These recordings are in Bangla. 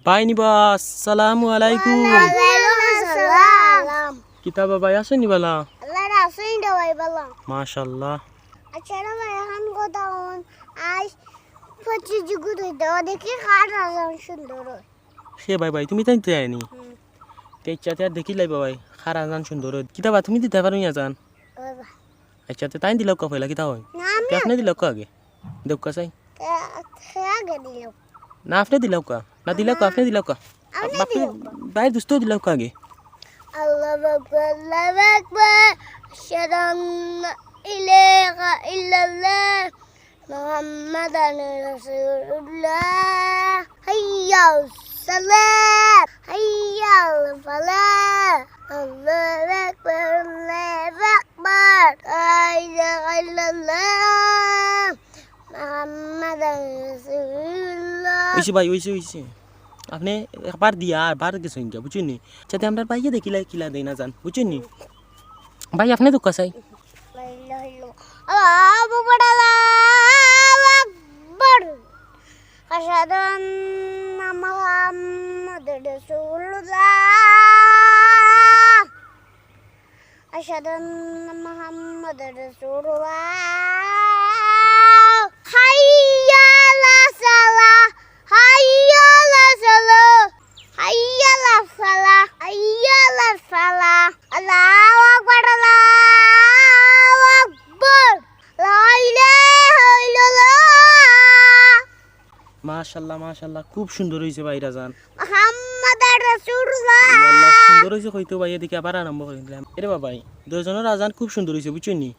ভাই নিবা আসসালামু আলাইকুম Waalaikumsalam. কিতা বাবা আসেন নিবালা Allah rasul dawai balang. মাশাআল্লাহ Acara bayahan ko taon ay pachijugu do dekhi khara jan sundor. সে ভাই ভাই তুমি তাই যায়নি তে ইচ্ছাতে আর দেখি লাই ভাই খারা জান সুন্দর কিতা বা তুমি দিতে পারো না জান Baba. আচ্ছা তে তাই দিলাও কা পয়লা কিতা হয় তে Nami আপনি দিলাও কা আগে দেখ কা চাই kaya gadilo. না আপনি দিলাও কা না দিলাও কা আপনি দিলাও কা বাপে ভাই দুস্তো দিলাও কা আগে Allah Akbar. Asyhadan ilaha illallah. Muhammadan Rasulullah. Hayya salat. Hayya falah. Allahu Akbar. Allahu Akbar. La ilaha illallah. Muhammadan Rasulullah. ওইসে ভাই ওইসে আপনি একবার দিয়া আর বার কিছু ইনকা বুঝুনি যাতে আমরা ভাইয়া দেখিলাই কিলা দেই না জান বুঝুনি ভাই আপনি দুঃখ চাই La ilaha illallah. Allahu Akbar. Asyhadu anna Muhammadar Rasulullah. Asyhadu anna Muhammadar Rasulullah. Hayya 'alas salah. Hayya 'alas salah. Hayya 'alas salah. Hayya 'alas salah. Allahu Akbar. Allahu Akbar. La ilaha illallah. মাশাআল্লাহ খুব সুন্দর হইছে ভাইরা জান Muhammadar Rasulullah. আল্লাহ সুন্দর হইছে কইতো ভাই এদিকে আবার আরম্ভ করে দিলাম এরে বাবাই দুজনের আজান খুব সুন্দর হইছে বুঝছনি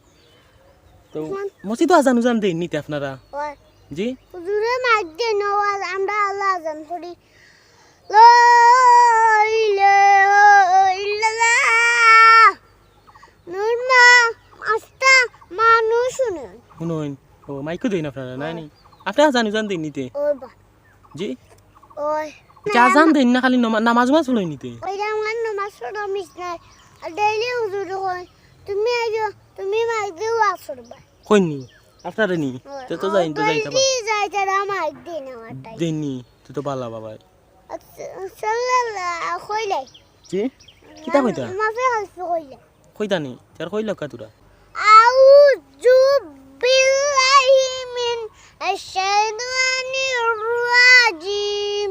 তো মসজিদে আজান উজান দেন নিতে আপনারা Oy. জি হুজুরে মাইকে নওয়াজ আমরা আল্লাহ আজান করি লা ইলাহা ইল্লাল্লাহ নুরমা আস্তা মানুষ শুনে শুনুন ও মাইকো দেন আপনারা নাই নি আপনি আজান উজান দেন নিতে ওই বা জি ওই আজান দেন না খালি নামাজ মাছ হলো নিতে ওই আমার নামাজ পড়া মিস নাই আর ডেইলি হুজুর কই তুমি আইও তুমি মাইক দিও আসরবা কইনি আপনারা নি তো যাইতা যাইতা মাইক দিন আমার তাই দেননি তো ভালো বাবা সাল্লাল্লাহু কইলাই জি কিতা কইতা মাফে হাসু কইলাই কইতা নি তার কইলা কা তোরা আউযু বিল্লাহি মিন আশ-শাইতানির রাজিম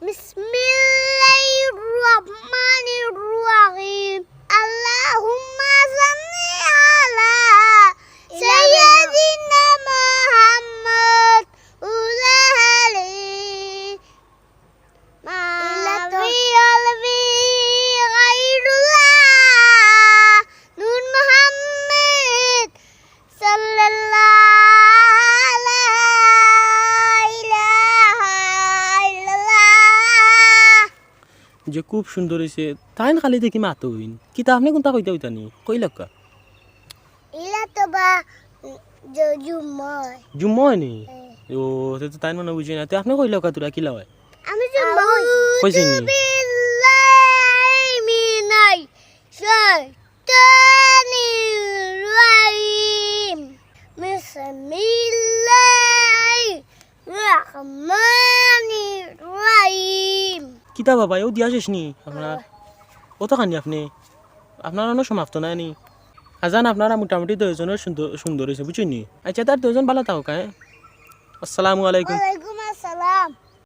বিসমিল্লাহির রহমানির রহিম আল্লাহুম্মা সাল্লি আলা সাইয়্যিদিনা মুহাম্মদ ওয়া আলিহি মা নূর মুহাম্মদ সাল্লাল্লাহু ইলাহা যে খুব সুন্দর হইছে তাইন খালি দেখি মাতো হইন কিতা আপনি কোনটা কইতা হইতা নি কইলা কা ইলা তো বা জুময় জুম্ময় নি ও সে তো তাইন মানে বুঝি না তো আপনি কইলা কা তোরা কিলা হয় আমি জুময় কইছে নি বিল্লাহি মিনাই শাইতানির রাজিম বিসমিল্লাহির রহমানির রহিম কিতা বাবা ও দিয়া শেষ নি আপনার কত খানি আপনি আপনার অন্য সমাপ্ত নাই নি আজান আপনারা মোটামুটি দুজনের সুন্দর হয়েছে বুঝছেন নি আচ্ছা তার দুজন ভালো থাকুক হ্যাঁ আসসালামু আলাইকুম ওয়ালাইকুম আসসালাম